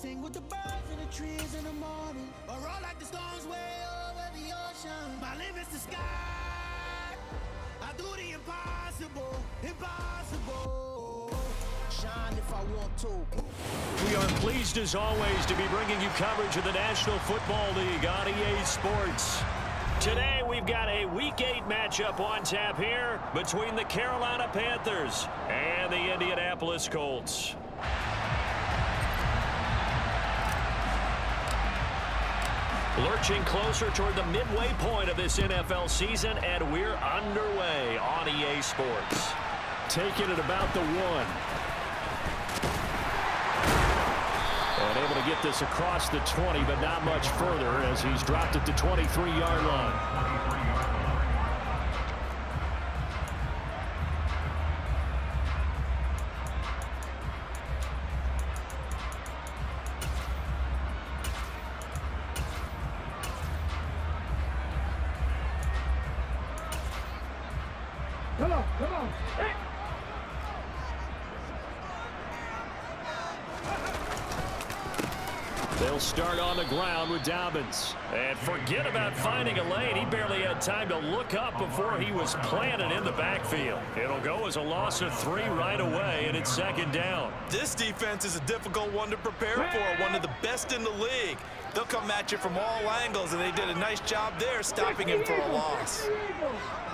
sing with the birds and the trees in the morning, or roll like the storms way over the ocean. My limit's the sky. I do the impossible, impossible. Shine if I want to. We are pleased as always to be bringing you coverage of the National Football League on EA Sports. Today we've got a Week 8 matchup on tap here between the Carolina Panthers and the Indianapolis Colts. Lurching closer toward the midway point of this NFL season, and we're underway on EA Sports. Taking it about the 1. And able to get this across the 20, but not much further as he's dropped it to 23-yard line. Come on. Hey. They'll start on the ground with Dobbins. And forget about finding a lane. He barely had time to look up before he was planted in the backfield. It'll go as a loss of 3 right away, and it's 2nd down. This defense is a difficult one to prepare for, one of the best in the league. They'll come at you from all angles, and they did a nice job there stopping him for a loss.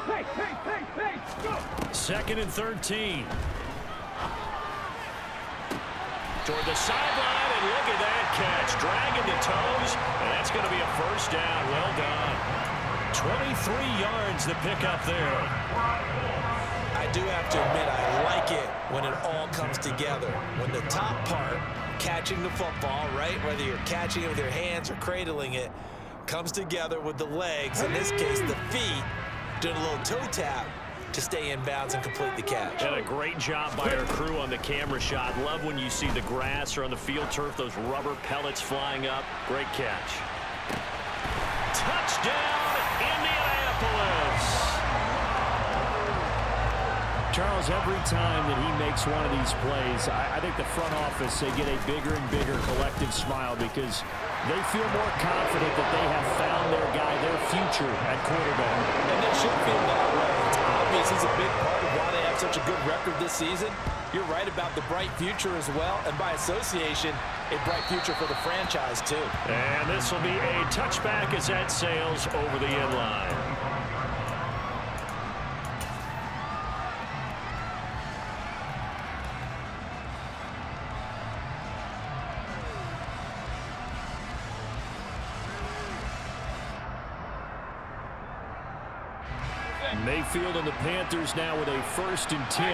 Hey, go! 2nd and 13. Toward the sideline, and look at that catch. Dragging the toes, and that's going to be a 1st down. Well done. 23 yards to pick up there. I do have to admit, I like it when it all comes together. When the top part, catching the football, right, whether you're catching it with your hands or cradling it, comes together with the legs, in this case the feet, doing a little toe tap to stay in bounds and complete the catch. And a great job by our crew on the camera shot. Love when you see the grass or on the field turf, those rubber pellets flying up. Great catch. Touchdown, Indianapolis! Charles, every time that he makes one of these plays, I think the front office, they get a bigger and bigger collective smile because they feel more confident that they have found their guy, their future at quarterback. And they should feel that way. It's obvious he's a big part of why they have such a good record this season. You're right about the bright future as well, and by association, a bright future for the franchise too. And this will be a touchback as that sails over the end line. Mayfield and the Panthers now with a 1st and 10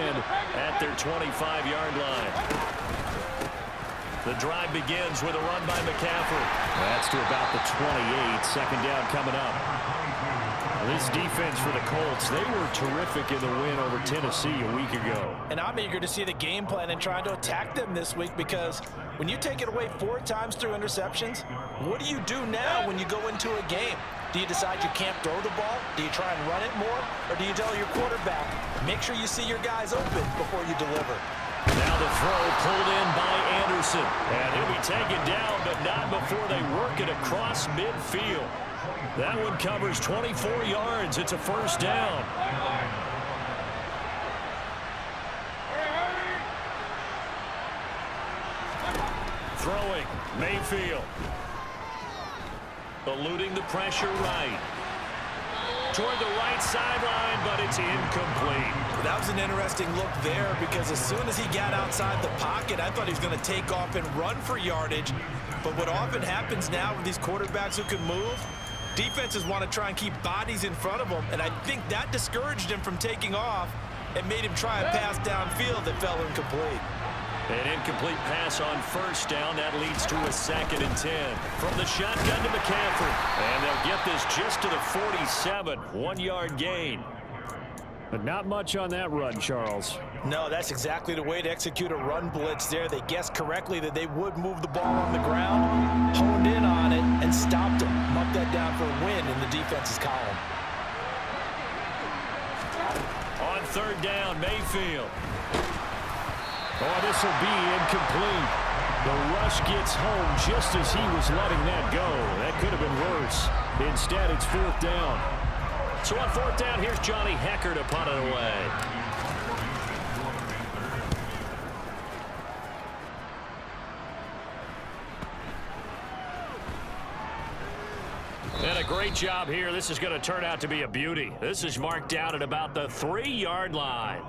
at their 25-yard line. The drive begins with a run by McCaffrey. That's to about the 28. 2nd down coming up. This defense for the Colts, they were terrific in the win over Tennessee a week ago. And I'm eager to see the game plan and trying to attack them this week because when you take it away 4 times through interceptions, what do you do now when you go into a game? Do you decide you can't throw the ball? Do you try and run it more? Or do you tell your quarterback, make sure you see your guys open before you deliver? Now the throw pulled in by Anderson. And he'll be taken down, but not before they work it across midfield. That one covers 24 yards. It's a 1st down. Throwing, Mayfield. Eluding the pressure right. Toward the right sideline, but it's incomplete. That was an interesting look there because as soon as he got outside the pocket, I thought he was going to take off and run for yardage. But what often happens now with these quarterbacks who can move, defenses want to try and keep bodies in front of them, and I think that discouraged him from taking off and made him try a pass downfield that fell incomplete. An incomplete pass on 1st down. That leads to a 2nd and 10. From the shotgun to McCaffrey. And they'll get this just to the 47. 1-yard gain. But not much on that run, Charles. No, that's exactly the way to execute a run blitz there. They guessed correctly that they would move the ball on the ground, honed in on it, and stopped him. Mucked that down for a win in the defense's column. On 3rd down, Mayfield. Oh, this will be incomplete. The rush gets home just as he was letting that go. That could have been worse. Instead, it's 4th down. So on 4th down, here's Johnny Hekker to punt it away. And a great job here. This is going to turn out to be a beauty. This is marked out at about the 3-yard line.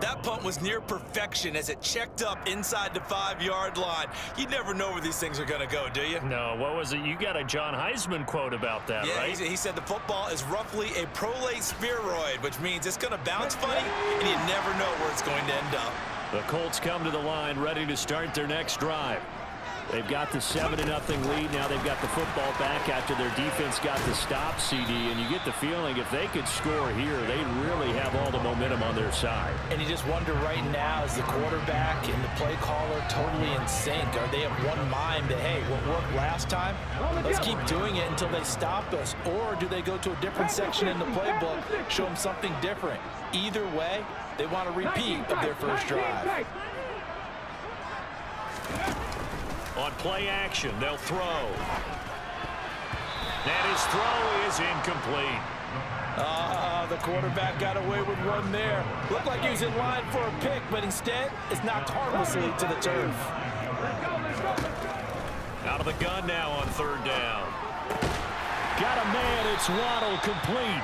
That punt was near perfection as it checked up inside the 5-yard line. You never know where these things are going to go, do you? No, what was it? You got a John Heisman quote about that, yeah, right? He said the football is roughly a prolate spheroid, which means it's going to bounce funny, and you never know where it's going to end up. The Colts come to the line ready to start their next drive. They've got the 7-0 lead. Now they've got the football back after their defense got the stop, CD. And you get the feeling if they could score here, they really have all the momentum on their side. And you just wonder right now, is the quarterback and the play caller totally in sync? Are they of one mind that, hey, what worked last time, let's keep doing it until they stop us? Or do they go to a different section in the playbook, show them something different? Either way, they want a repeat of their first drive. On play action, they'll throw. And his throw is incomplete. The quarterback got away with one there. Looked like he was in line for a pick, but instead, it's knocked harmlessly to the turf. Out of the gun now on 3rd down. Got a man, it's Waddle, complete.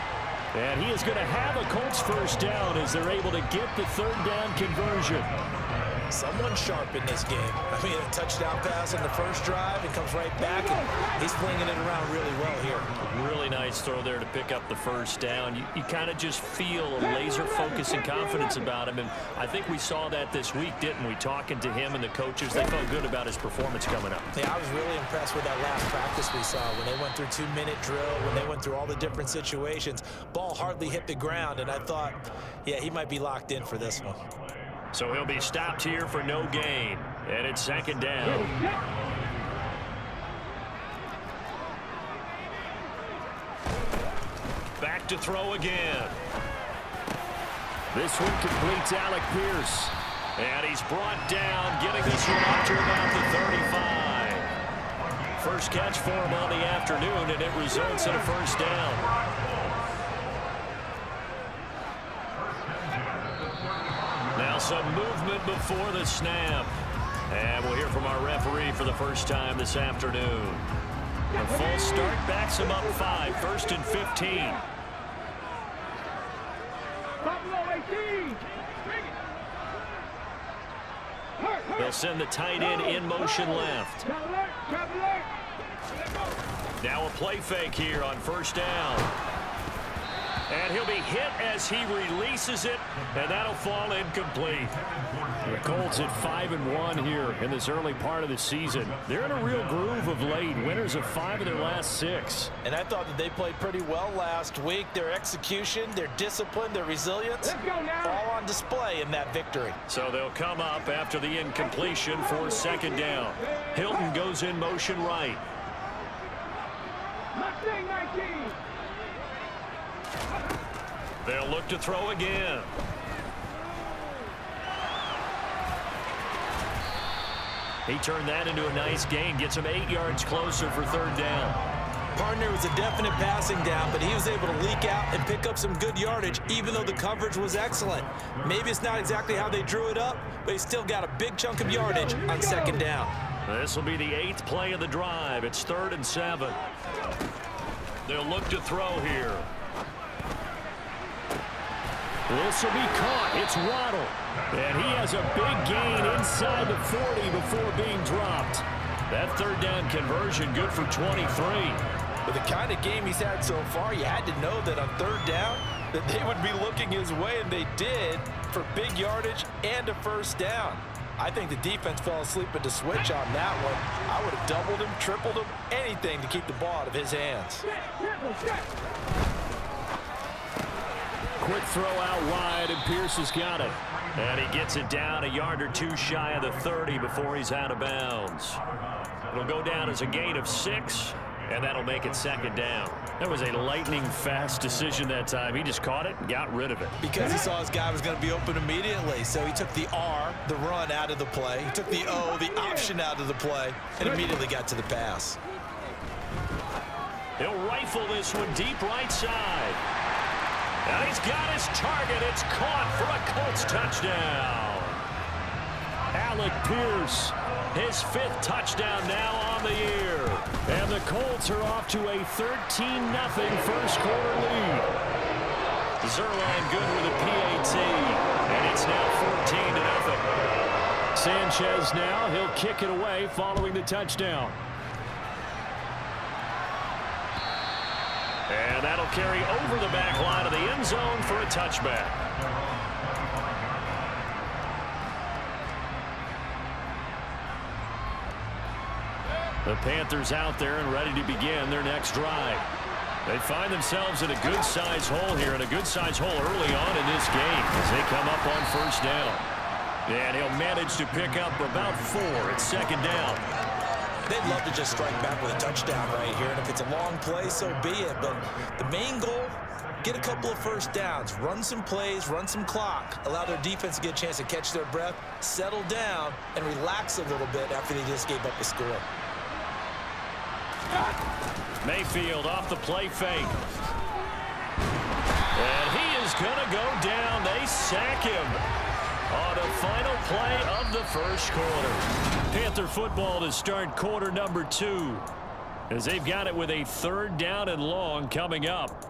And he is going to have a Colts first down as they're able to get the 3rd down conversion. Someone sharp in this game. I mean, a touchdown pass on the first drive. It comes right back, and he's flinging it around really well here. Really nice throw there to pick up the first down. You kind of just feel a laser focus and confidence about him, and I think we saw that this week, didn't we? Talking to him and the coaches, they felt good about his performance coming up. Yeah, I was really impressed with that last practice we saw when they went through 2-minute drill, when they went through all the different situations. Ball hardly hit the ground, and I thought, yeah, he might be locked in for this one. So he'll be stopped here for no gain. And it's 2nd down. Back to throw again. This one completes Alec Pierce. And he's brought down, getting this one up to about the 35. First catch for him on the afternoon, and it results in a first down. Now some movement before the snap. And we'll hear from our referee for the first time this afternoon. A false start backs him up 5, 1st and 15. They'll send the tight end in motion left. Now a play fake here on 1st down. And he'll be hit as he releases it, and that'll fall incomplete. The Colts at 5-1 here in this early part of the season. They're in a real groove of late. Winners of 5 of their last 6. And I thought that they played pretty well last week. Their execution, their discipline, their resilience, all on display in that victory. So they'll come up after the incompletion for 2nd down. Hilton goes in motion right. They'll look to throw again. He turned that into a nice gain, gets him 8 yards closer for 3rd down. Partner was a definite passing down, but he was able to leak out and pick up some good yardage, even though the coverage was excellent. Maybe it's not exactly how they drew it up, but he still got a big chunk of yardage on 2nd down. This will be the 8th play of the drive. It's 3rd and 7. They'll look to throw here. This will be caught. It's Waddle. And he has a big gain inside the 40 before being dropped. That 3rd down conversion good for 23. With the kind of game he's had so far, you had to know that on 3rd down that they would be looking his way, and they did, for big yardage and a first down. I think the defense fell asleep at the switch on that one. I would have doubled him, tripled him, anything to keep the ball out of his hands. Quick throw out wide, and Pierce has got it. And he gets it down a yard or 2 shy of the 30 before he's out of bounds. It'll go down as a gain of 6, and that'll make it 2nd down. That was a lightning-fast decision that time. He just caught it and got rid of it. Because he saw his guy was going to be open immediately. So he took the R, the run, out of the play. He took the O, the option, out of the play, and immediately got to the pass. He'll rifle this one deep right side. And he's got his target. It's caught for a Colts touchdown. Alec Pierce, his 5th touchdown now on the year. And the Colts are off to a 13-0 first quarter lead. Zuerlein good with a PAT. And it's now 14-0. Sanchez now, he'll kick it away following the touchdown. And that'll carry over the back line of the end zone for a touchback. The Panthers out there and ready to begin their next drive. They find themselves in a good-sized hole here, and a good-sized hole early on in this game as they come up on first down. And he'll manage to pick up about 4 at second down. They'd love to just strike back with a touchdown right here, and if it's a long play, so be it. But the main goal, get a couple of first downs, run some plays, run some clock, allow their defense to get a chance to catch their breath, settle down, and relax a little bit after they just gave up a score. Mayfield off the play fake. And he is going to go down. They sack him on the final play of the first quarter. Panther football to start quarter number 2 as they've got it with a 3rd down and long coming up.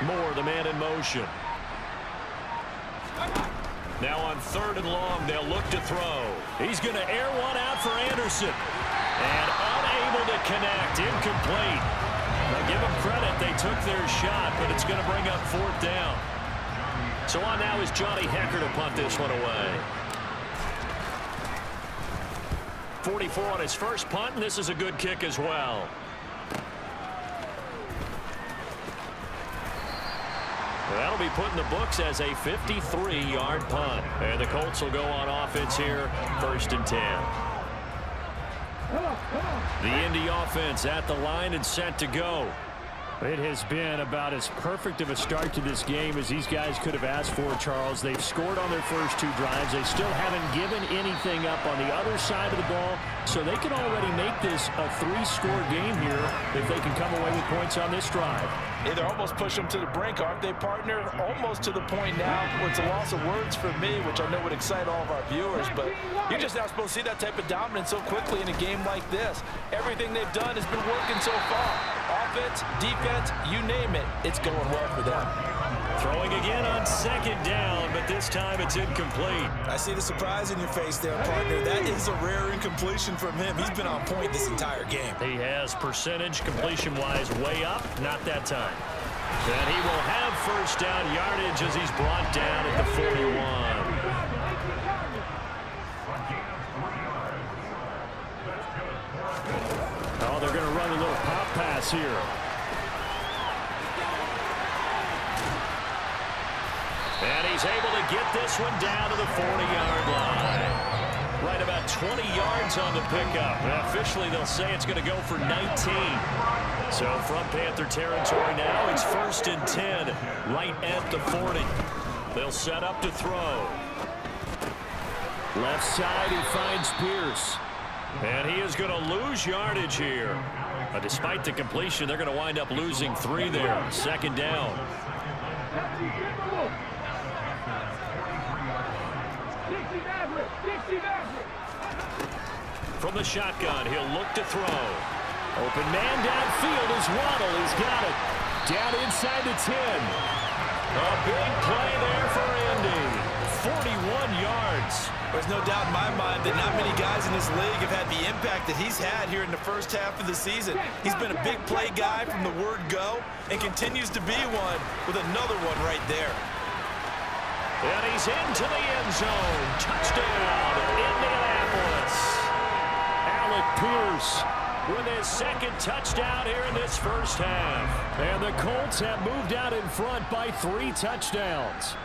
Moore, the man in motion. Now on 3rd and long, they'll look to throw. He's going to air one out for Anderson. And unable to connect, incomplete. Now give them credit, they took their shot, but it's going to bring up 4th down. So on now is Johnny Hekker to punt this one away. 44 on his first punt, and this is a good kick as well. That'll be put in the books as a 53-yard punt. And the Colts will go on offense here, 1st and 10. The Indy offense at the line and set to go. It has been about as perfect of a start to this game as these guys could have asked for, Charles. They've scored on their first 2 drives. They still haven't given anything up on the other side of the ball, so they can already make this a 3-score game here if they can come away with points on this drive. Hey, they're almost pushing them to the brink, aren't they, partner? Almost to the point now where it's a loss of words for me, which I know would excite all of our viewers, but you're just not supposed to see that type of dominance so quickly in a game like this. Everything they've done has been working so far. Offense, defense, you name it, it's going well for them. Throwing again on 2nd down, but this time it's incomplete. I see the surprise in your face there, partner. That is a rare incompletion from him. He's been on point this entire game. He has percentage completion-wise way up, not that time. And he will have first down yardage as he's brought down at the 41. Oh, they're going to run a little pop pass here. And he's able to get this one down to the 40-yard line. Right about 20 yards on the pickup. And officially, they'll say it's going to go for 19. So from Panther territory now, it's 1st and 10, right at the 40. They'll set up to throw. Left side, he finds Pierce. And he is going to lose yardage here. But despite the completion, they're going to wind up losing 3 there. 2nd down. From the shotgun, he'll look to throw. Open man downfield is Waddle. He's got it. Down inside the 10. A big play there for Indy. 41 yards. There's no doubt in my mind that not many guys in this league have had the impact that he's had here in the first half of the season. He's been a big play guy from the word go and continues to be one with another one right there. And he's into the end zone. Touchdown, Indianapolis. Alec Pierce with his second touchdown here in this first half. And the Colts have moved out in front by 3 touchdowns.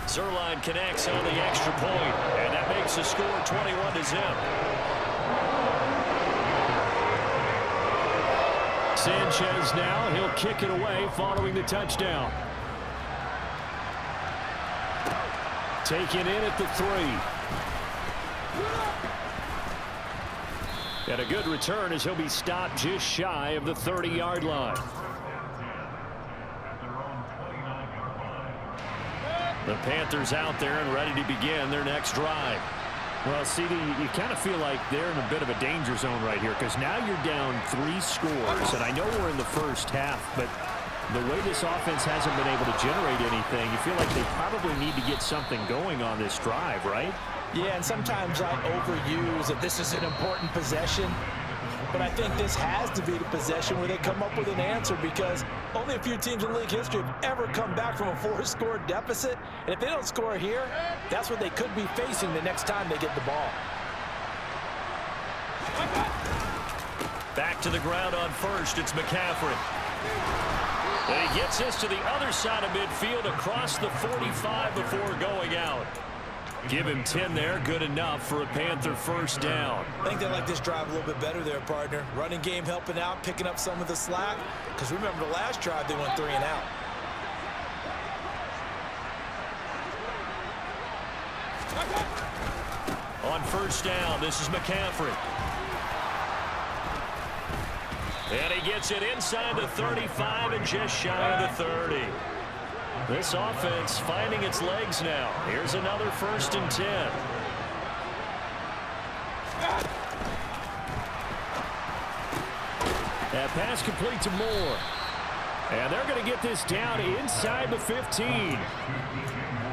Zuerlein connects on the extra point, and that makes the score 21-0. Sanchez now, he'll kick it away following the touchdown. Taken in at the 3. And a good return as he'll be stopped just shy of the 30-yard line. The Panthers out there and ready to begin their next drive. Well, CD, you kind of feel like they're in a bit of a danger zone right here because now you're down 3 scores. And I know we're in the first half, but the way this offense hasn't been able to generate anything, you feel like they probably need to get something going on this drive, right? Yeah, and sometimes I overuse that this is an important possession. But I think this has to be the possession where they come up with an answer because only a few teams in league history have ever come back from a 4-score deficit. And if they don't score here, that's what they could be facing the next time they get the ball. Back to the ground on first, it's McCaffrey. And he gets this to the other side of midfield across the 45 before going out. Give him 10 there, good enough for a Panther first down. I think they like this drive a little bit better there, partner. Running game helping out, picking up some of the slack. Because remember the last drive, they went 3 and out. On first down, this is McCaffrey. And he gets it inside the 35 and just shy of the 30. This offense finding its legs now. Here's another 1st and 10. That pass complete to Moore. And they're going to get this down inside the 15.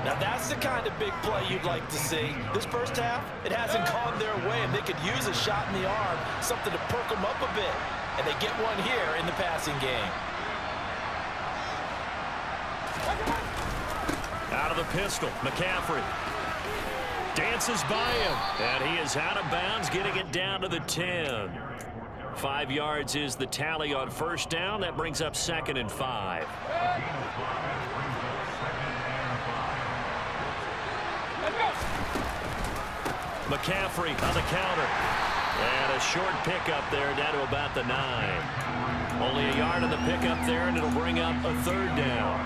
Now that's the kind of big play you'd like to see. This first half, it hasn't gone their way, and they could use a shot in the arm, something to perk them up a bit. And they get one here in the passing game. Out of the pistol, McCaffrey dances by him, and he is out of bounds, getting it down to the 10. 5 yards is the tally on first down. That brings up 2nd and 5. McCaffrey on the counter. And a short pickup there down to about the 9. Only a yard on the pickup there, and it'll bring up a 3rd down.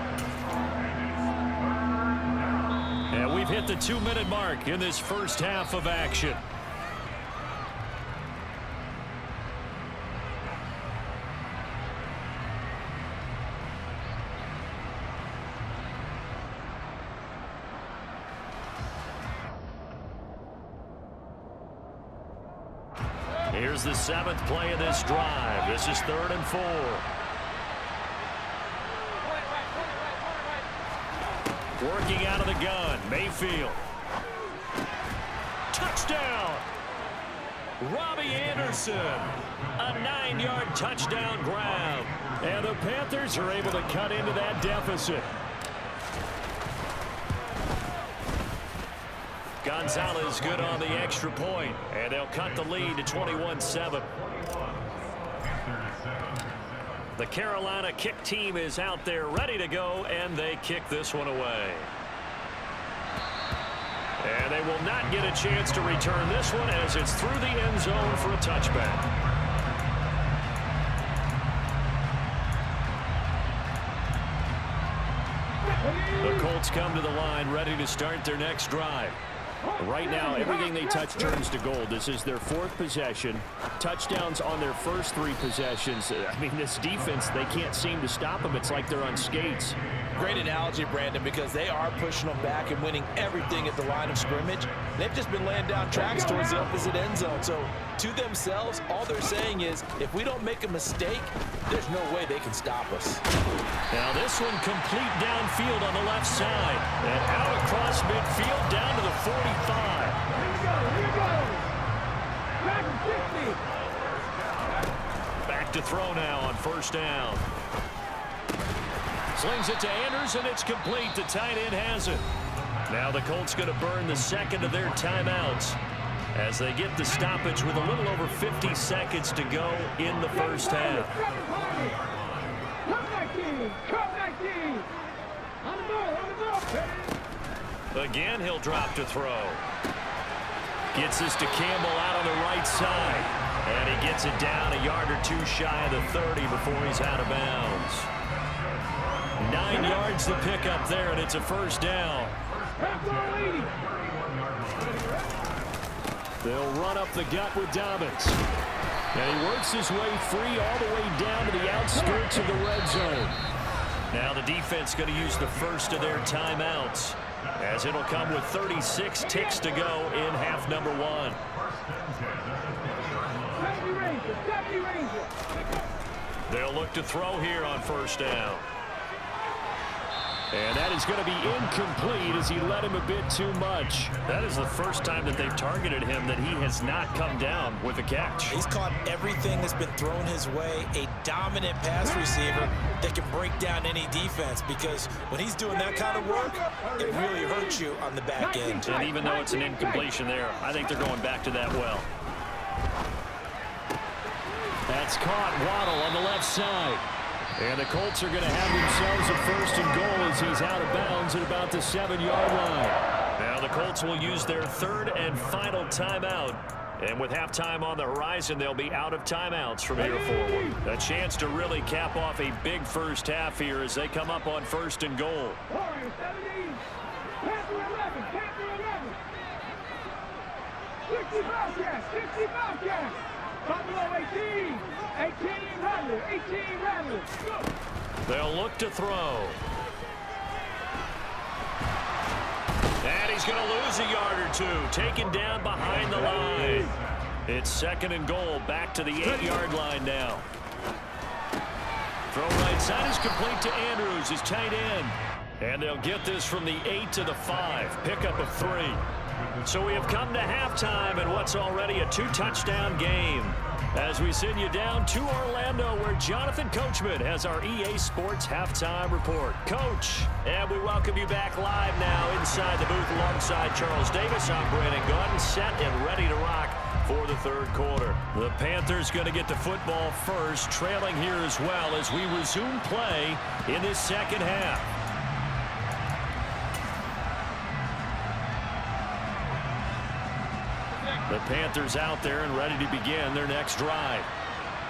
And we've hit the 2-minute mark in this first half of action. Here's the 7th play of this drive. This is 3rd and 4. Working out of the gun, Mayfield. Touchdown! Robbie Anderson. A 9-yard touchdown grab. And the Panthers are able to cut into that deficit. Gonzalez good on the extra point, and they'll cut the lead to 21-7. The Carolina kick team is out there ready to go, and they kick this one away. And they will not get a chance to return this one as it's through the end zone for a touchback. The Colts come to the line ready to start their next drive. Right now, everything they touch turns to gold. This is their 4th possession. Touchdowns on their first 3 possessions. I mean, this defense, they can't seem to stop them. It's like they're on skates. Great analogy, Brandon, because they are pushing them back and winning everything at the line of scrimmage. They've just been laying down tracks towards the opposite end zone. So to themselves, all they're saying is, if we don't make a mistake, there's no way they can stop us. Now this one complete downfield on the left side. And out across midfield down to the 45. Here we go. Back to 60. Back to throw now on first down. Slings it to Andrews, and it's complete. The tight end has it. Now the Colts going to burn the second of their timeouts as they get the stoppage with a little over 50 seconds to go in the first half. Come 19. Come 19. On the ball. Again, he'll drop to throw. Gets this to Campbell out on the right side. And he gets it down a yard or two shy of the 30 before he's out of bounds. 9 yards to pick up there, and it's a first down. They'll run up the gut with Dobbins. And he works his way free all the way down to the outskirts of the red zone. Now the defense going to use the first of their timeouts, as it'll come with 36 ticks to go in half number 1. They'll look to throw here on first down. And that is going to be incomplete as he led him a bit too much. That is the first time that they've targeted him that he has not come down with a catch. He's caught everything that's been thrown his way. A dominant pass receiver that can break down any defense, because when he's doing that kind of work, it really hurts you on the back end. And even though it's an incompletion there, I think they're going back to that well. That's caught. Waddle on the left side. And the Colts are going to have themselves a first and goal as he's out of bounds at about the 7-yard line. Now the Colts will use their third and final timeout. And with halftime on the horizon, they'll be out of timeouts from here forward. A chance to really cap off a big first half here as they come up on first and goal. Warriors 17. Panther 11. Panther 11. 60 Bobcats. 60 Bobcats. Buffalo 18. 18 Rattlers. 18 Rattlers. Go. They'll look to throw. And he's going to lose a yard or two. Taken down behind the line. It's second and goal. Back to the 8-yard line now. Throw right side is complete to Andrews, his tight end. And they'll get this from the 8 to the 5. Pickup of 3. So we have come to halftime in what's already a 2-touchdown game, as we send you down to Orlando, where Jonathan Coachman has our EA Sports Halftime Report. Coach, and we welcome you back live now inside the booth alongside Charles Davis. I'm Brandon Gunn, set and ready to rock for the third quarter. The Panthers going to get the football first, trailing here as well as we resume play in this second half. The Panthers out there and ready to begin their next drive.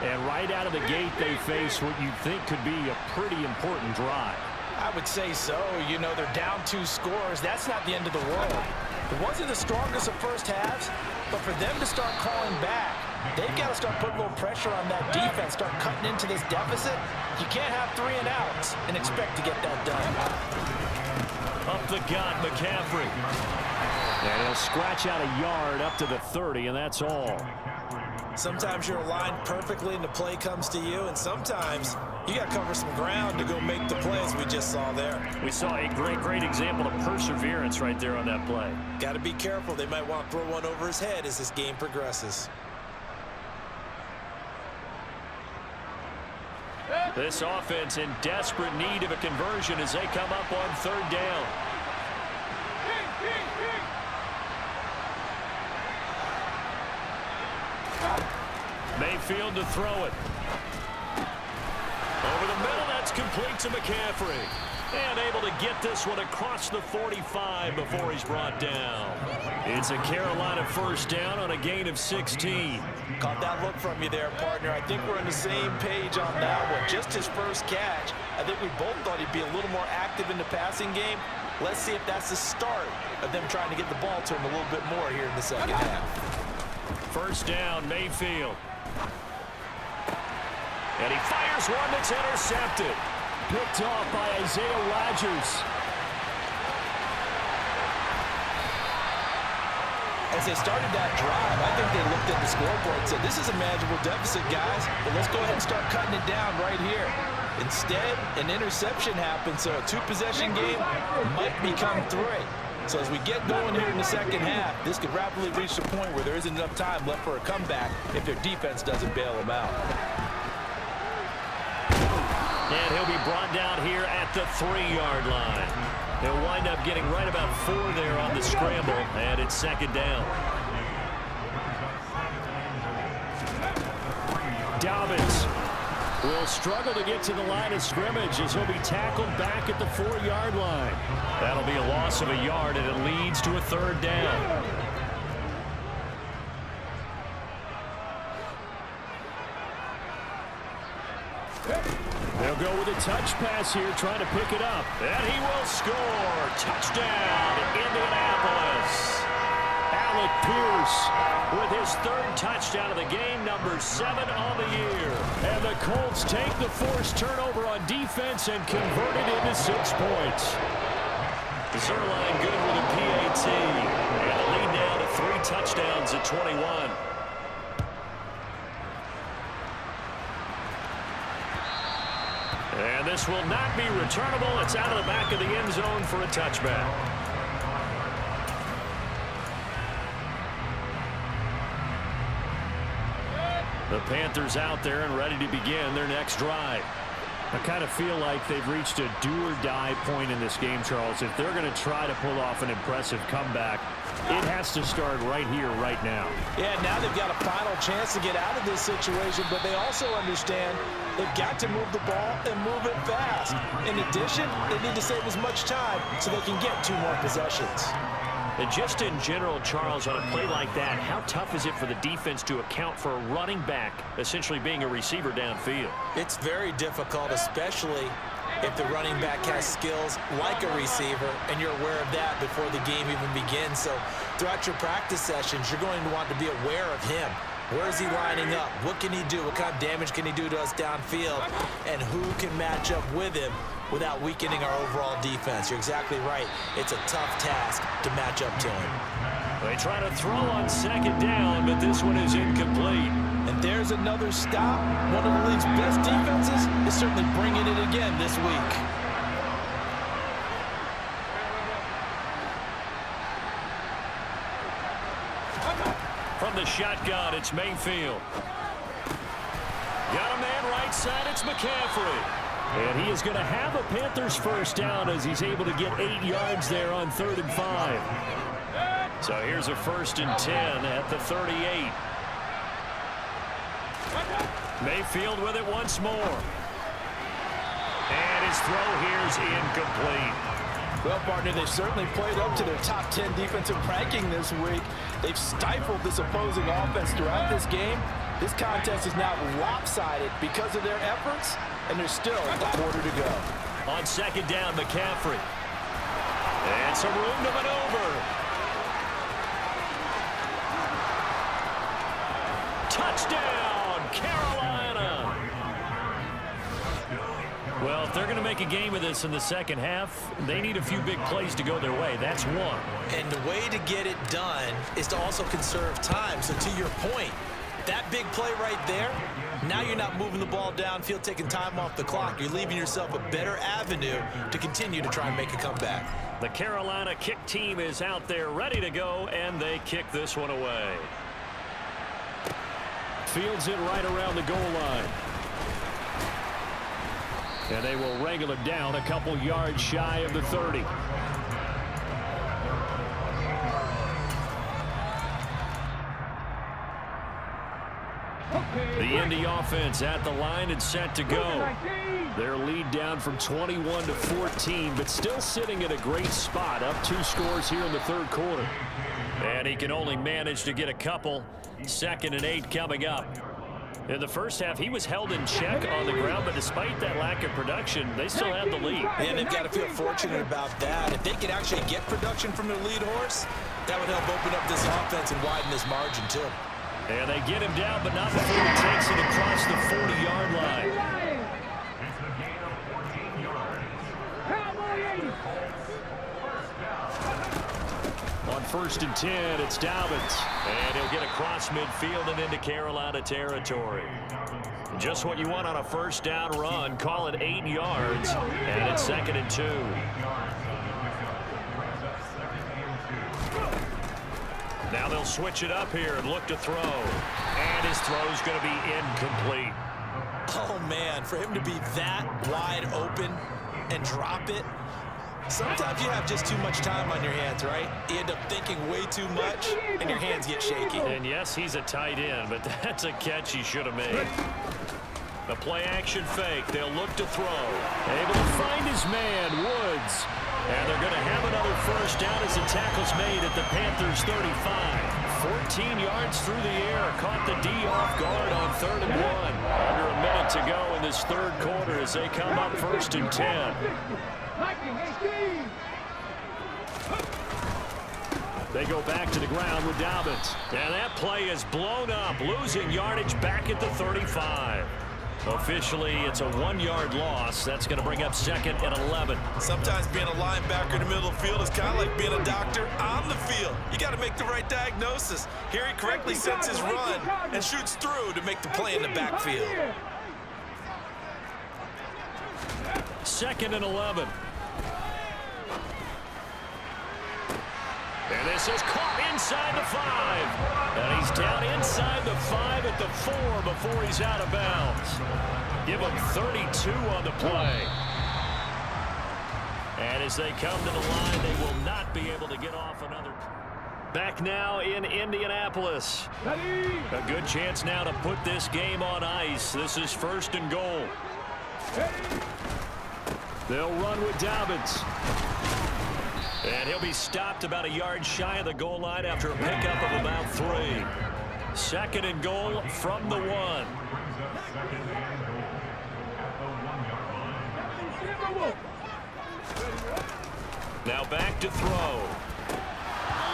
And right out of the gate, they face what you think could be a pretty important drive. I would say so. You know, they're down 2 scores. That's not the end of the world. It wasn't the strongest of first halves, but for them to start calling back, they've got to start putting a little pressure on that defense, start cutting into this deficit. You can't have 3 and outs and expect to get that done. Up the gut, McCaffrey. And he'll scratch out a yard up to the 30, and that's all. Sometimes you're aligned perfectly and the play comes to you, and sometimes you got to cover some ground to go make the plays we just saw there. We saw a great example of perseverance right there on that play. Got to be careful. They might want to throw one over his head as this game progresses. This offense in desperate need of a conversion as they come up on third down. Mayfield to throw it. Over the middle, that's complete to McCaffrey. And able to get this one across the 45 before he's brought down. It's a Carolina first down on a gain of 16. Caught that look from you there, partner. I think we're on the same page on that one. Just his first catch. I think we both thought he'd be a little more active in the passing game. Let's see if that's the start of them trying to get the ball to him a little bit more here in the second half. First down, Mayfield. And he fires one that's intercepted. Picked off by Isaiah Rodgers. As they started that drive, I think they looked at the scoreboard and said, this is a manageable deficit, guys, but let's go ahead and start cutting it down right here. Instead, an interception happened, so a two-possession game might become three. So as we get going here in the second half, this could rapidly reach the point where there isn't enough time left for a comeback if their defense doesn't bail them out. And he'll be brought down here at the 3-yard line. He'll wind up getting right about 4 there on the scramble, and it's second down. Dobbins will struggle to get to the line of scrimmage as he'll be tackled back at the 4-yard line. That'll be a loss of a yard, and it leads to a 3rd down. They'll go with a touch pass here, trying to pick it up. And he will score. Touchdown, Indianapolis. Alec Pierce with his 3rd touchdown of the game, number 7 on the year. And the Colts take the forced turnover on defense and convert it into 6 points. Zerline good with a PAT. And the lead now to 3 touchdowns at 21. And this will not be returnable. It's out of the back of the end zone for a touchback. The Panthers out there and ready to begin their next drive. I kind of feel like they've reached a do-or-die point in this game, Charles. If they're going to try to pull off an impressive comeback, it has to start right here, right now. Yeah, now they've got a final chance to get out of this situation, but they also understand they've got to move the ball and move it fast. In addition, they need to save as much time so they can get 2 more possessions. And just in general, Charles, on a play like that, how tough is it for the defense to account for a running back essentially being a receiver downfield? It's very difficult, especially if the running back has skills like a receiver, and you're aware of that before the game even begins. So throughout your practice sessions, you're going to want to be aware of him. Where is he lining up? What can he do? What kind of damage can he do to us downfield? And who can match up with him without weakening our overall defense? You're exactly right. It's a tough task to match up to him. They try to throw on 2nd down, but this one is incomplete. And there's another stop. One of the league's best defenses is certainly bringing it again this week. From the shotgun, it's Mayfield. Got a man right side, it's McCaffrey. And he is going to have a Panthers first down as he's able to get 8 yards there on 3rd and 5. So here's a 1st and 10 at the 38. Mayfield with it once more. And his throw here is incomplete. Well, partner, they've certainly played up to their top 10 defensive ranking this week. They've stifled this opposing offense throughout this game. This contest is now lopsided because of their efforts, and there's still a quarter to go. On 2nd down, McCaffrey. And some room to maneuver. Touchdown, Carolina. Well, if they're going to make a game of this in the second half, they need a few big plays to go their way. That's one. And the way to get it done is to also conserve time. So to your point, that big play right there, now you're not moving the ball downfield, taking time off the clock. You're leaving yourself a better avenue to continue to try and make a comeback. The Carolina kick team is out there ready to go, and they kick this one away. Fields it right around the goal line. And they will wrangle it down a couple yards shy of the 30. The Indy offense at the line and set to go. Their lead down from 21 to 14, but still sitting at a great spot, up 2 scores here in the 3rd quarter. And he can only manage to get a couple. 2nd and 8 coming up. In the first half, he was held in check on the ground, but despite that lack of production, they still have the lead. And they've got to feel fortunate about that. If they could actually get production from their lead horse, that would help open up this offense and widen this margin, too. And they get him down, but not before he takes it across the 40-yard line. On 1st and 10, it's Dobbins. And he'll get across midfield and into Carolina territory. Just what you want on a first down run. Call it 8 yards. And it's 2nd and 2. Now they'll switch it up here and look to throw. And his throw's going to be incomplete. Oh, man, for him to be that wide open and drop it. Sometimes you have just too much time on your hands, right? You end up thinking way too much, and your hands get shaky. And yes, he's a tight end, but that's a catch he should have made. The play-action fake. They'll look to throw. Able to find his man, Woods. And they're going to have another first down as the tackle's made at the Panthers' 35. 14 yards through the air. Caught the D off guard on 3rd and 1. Under a minute to go in this 3rd quarter as they come up 1st and 10. They go back to the ground with Dobbins. And that play is blown up, losing yardage back at the 35. Officially, it's a 1-yard loss. That's going to bring up 2nd and 11. Sometimes being a linebacker in the middle of the field is kind of like being a doctor on the field. You got to make the right diagnosis. Here he correctly sets his run and shoots through to make the play in the backfield. 2nd and 11. And this is caught inside the 5. And he's down inside the 5 at the 4 before he's out of bounds. Give him 32 on the play. And as they come to the line, they will not be able to get off another. Back now in Indianapolis. A good chance now to put this game on ice. This is 1st and goal. They'll run with Dobbins. And he'll be stopped about a yard shy of the goal line after a pickup of about 3. 2nd and goal from the 1. Now back to throw.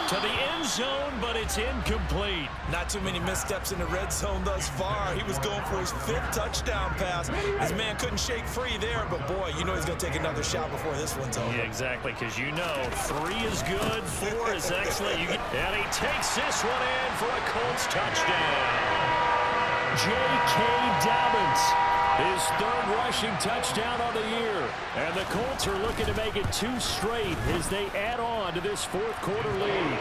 To the end zone, but it's incomplete. Not too many missteps in the red zone thus far. He was going for his 5th touchdown pass. His man couldn't shake free there, but boy, you know he's going to take another shot before this one's over. Yeah, exactly, because you know 3 is good, 4 is excellent. And he takes this one in for a Colts touchdown. J.K. Dobbins. His 3rd rushing touchdown on the year. And the Colts are looking to make it 2 straight as they add on to this 4th quarter lead.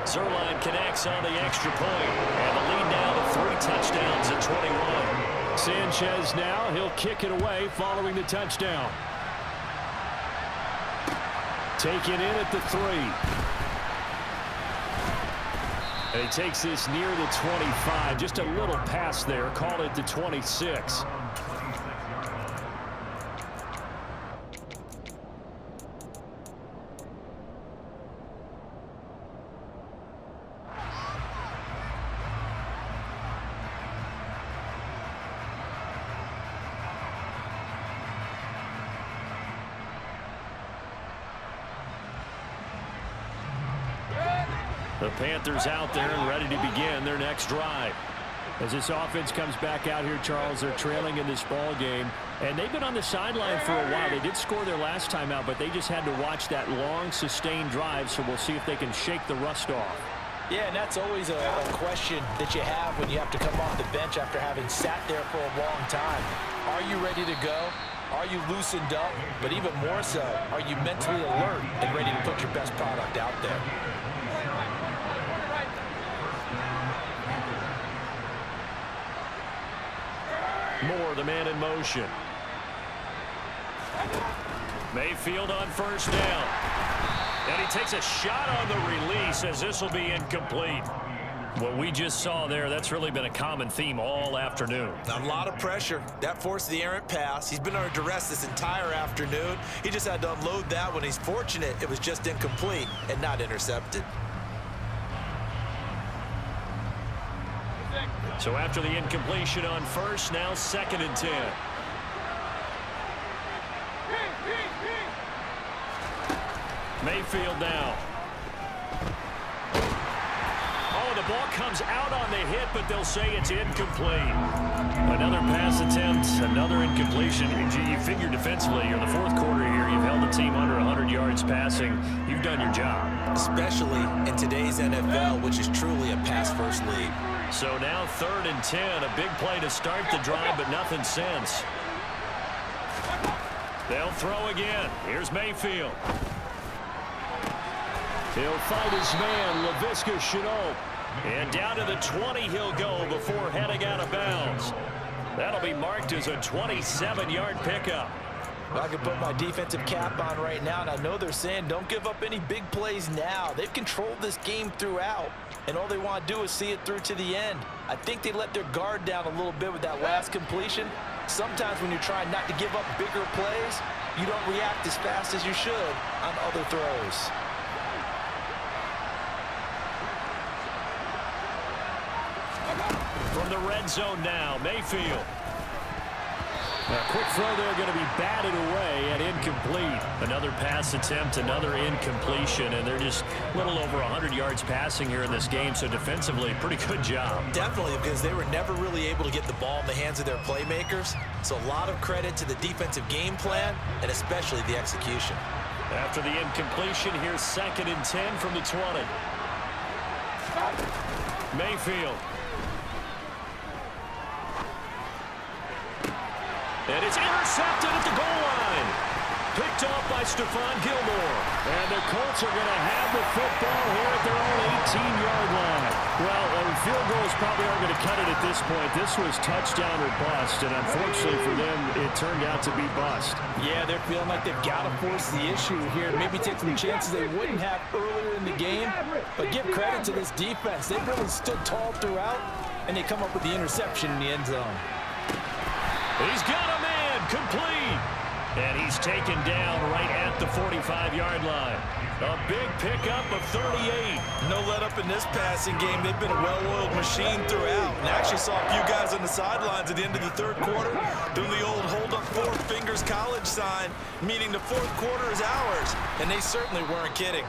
Zuerlein connects on the extra point. And the lead now to 3 touchdowns at 21. Sanchez now, he'll kick it away following the touchdown. Taken in at the 3. And he takes this near the 25. Just a little pass there. Call it the 26. The Panthers out there and ready to begin their next drive. As this offense comes back out here, Charles, they're trailing in this ball game, and they've been on the sideline for a while. They did score their last time out, but they just had to watch that long, sustained drive, so we'll see if they can shake the rust off. Yeah, and that's always a question that you have when you have to come off the bench after having sat there for a long time. Are you ready to go? Are you loosened up? But even more so, are you mentally alert and ready to put your best product out there? Moore, the man in motion. Mayfield on 1st down. And he takes a shot on the release as this will be incomplete. What we just saw there, that's really been a common theme all afternoon. A lot of pressure. That forced the errant pass. He's been under duress this entire afternoon. He just had to unload that one. He's fortunate it was just incomplete and not intercepted. So after the incompletion on 1st, now 2nd and 10. Mayfield now. Oh, the ball comes out on the hit, but they'll say it's incomplete. Another pass attempt, another incompletion. You figure defensively, in the fourth quarter here, you've held the team under 100 yards passing. You've done your job. Especially in today's NFL, which is truly a pass-first league. So now 3rd and 10, a big play to start the drive, but nothing since. They'll throw again. Here's Mayfield. He'll fight his man, Laviska Shenault. And down to the 20 he'll go before heading out of bounds. That'll be marked as a 27-yard pickup. Well, I can put my defensive cap on right now, and I know they're saying don't give up any big plays now. They've controlled this game throughout, and all they want to do is see it through to the end. I think they let their guard down a little bit with that last completion. Sometimes when you're trying not to give up bigger plays, you don't react as fast as you should on other throws. From the red zone now, Mayfield. A quick throw there, going to be batted away and incomplete. Another pass attempt, another incompletion, and they're just a little over 100 yards passing here in this game, so defensively, pretty good job. Definitely, because they were never really able to get the ball in the hands of their playmakers, so a lot of credit to the defensive game plan and especially the execution. After the incompletion, here's 2nd and 10 from the 20. Mayfield. And it's intercepted at the goal line. Picked off by Stephon Gilmore. And the Colts are going to have the football here at their own 18-yard line. Well, field goals probably aren't going to cut it at this point. This was touchdown or bust, and unfortunately for them, it turned out to be bust. Yeah, they're feeling like they've got to force the issue here. Maybe take some chances they wouldn't have earlier in the game. But give credit to this defense. They've really stood tall throughout, and they come up with the interception in the end zone. He's got a man, complete. And he's taken down right at the 45-yard line. A big pickup of 38. No let up in this passing game. They've been a well-oiled machine throughout. And I actually saw a few guys on the sidelines at the end of the 3rd quarter doing the old hold up 4 fingers college sign, meaning the 4th quarter is ours. And they certainly weren't kidding.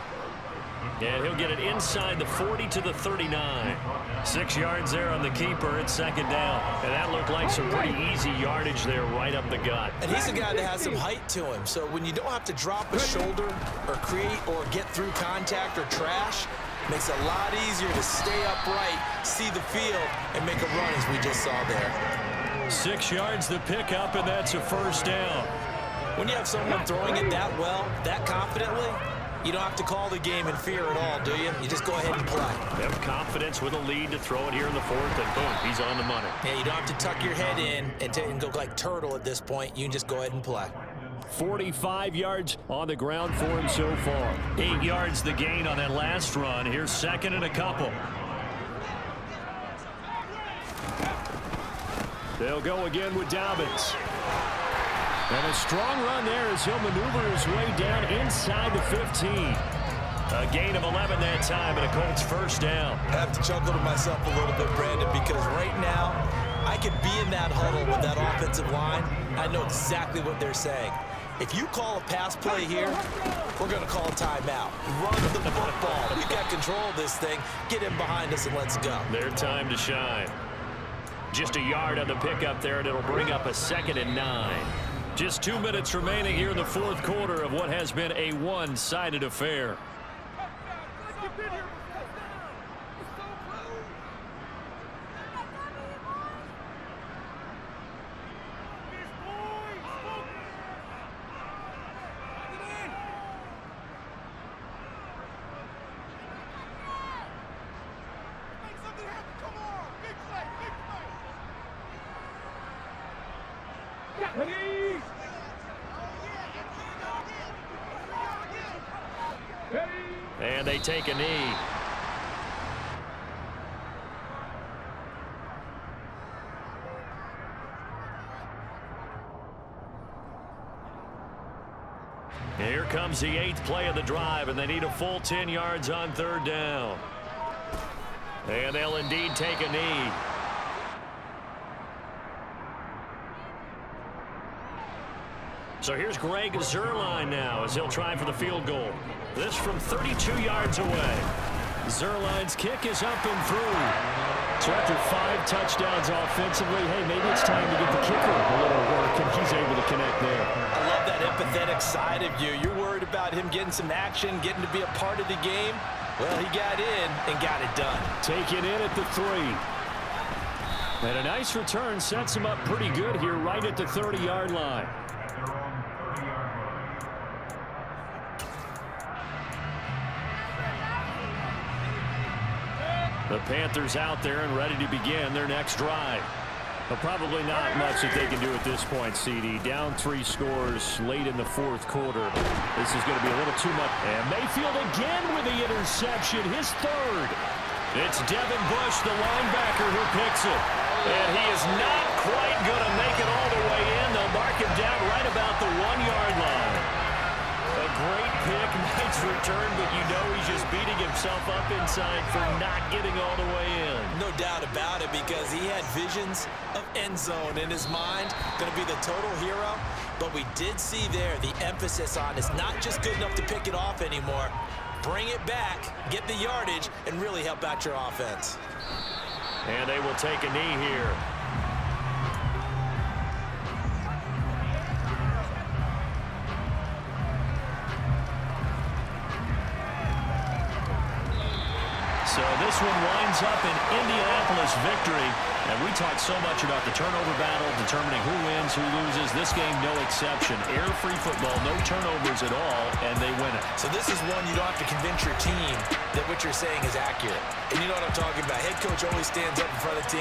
And he'll get it inside the 40 to the 39. 6 yards there on the keeper. It's 2nd down. And that looked like some pretty easy yardage there right up the gut. And he's a guy that has some height to him. So when you don't have to drop a shoulder or create or get through contact or trash, it makes it a lot easier to stay upright, see the field, and make a run as we just saw there. 6 yards the pickup, and that's a 1st down. When you have someone throwing it that well, that confidently, you don't have to call the game in fear at all, do you? You just go ahead and play. Have confidence with a lead to throw it here in the 4th, and boom, he's on the money. Yeah, you don't have to tuck your head in and go like turtle at this point. You can just go ahead and play. 45 yards on the ground for him so far. 8 yards the gain on that last run. Here's 2nd and a couple. They'll go again with Dobbins. And a strong run there as he'll maneuver his way down inside the 15. A gain of 11 that time, and a Colts 1st down. I have to chuckle to myself a little bit, Brandon, because right now I could be in that huddle with that offensive line. I know exactly what they're saying. If you call a pass play here, we're going to call a timeout. Run the football. We got control of this thing. Get in behind us and let's go. Their time to shine. Just a yard on the pickup there, and it'll bring up a 2nd and 9. Just 2 minutes remaining here in the 4th quarter of what has been a one-sided affair. And they take a knee. Here comes the 8th play of the drive, and they need a full 10 yards on 3rd down. And they'll indeed take a knee. So here's Greg Zuerlein now as he'll try for the field goal. This from 32 yards away. Zuerlein's kick is up and through. So after 5 touchdowns offensively, hey, maybe it's time to get the kicker a little work, and he's able to connect there. I love that empathetic side of you. You're worried about him getting some action, getting to be a part of the game. Well, he got in and got it done. Taken in at the 3. And a nice return sets him up pretty good here right at the 30-yard line. The Panthers out there and ready to begin their next drive. But probably not much that they can do at this point, CD. Down 3 scores late in the 4th quarter. This is going to be a little too much. And Mayfield again with the interception, his 3rd. It's Devin Bush, the linebacker, who picks it. And he is not quite going to make it all the way in. They'll mark him down right about the 1-yard line. A great pick, nice return, but you know he's just beating himself up inside for not getting all the way in. No doubt about it, because he had visions of end zone in his mind. Going to be the total hero. But we did see there the emphasis on it's not just good enough to pick it off anymore. Bring it back, get the yardage, and really help out your offense. And they will take a knee here. So this one winds up an Indianapolis victory. And we talked so much about the turnover battle, determining who wins, who loses. This game, no exception. Air-free football, no turnovers at all, and they win it. So this is one you don't have to convince your team that what you're saying is accurate. And you know what I'm talking about. Head coach always stands up in front of the team.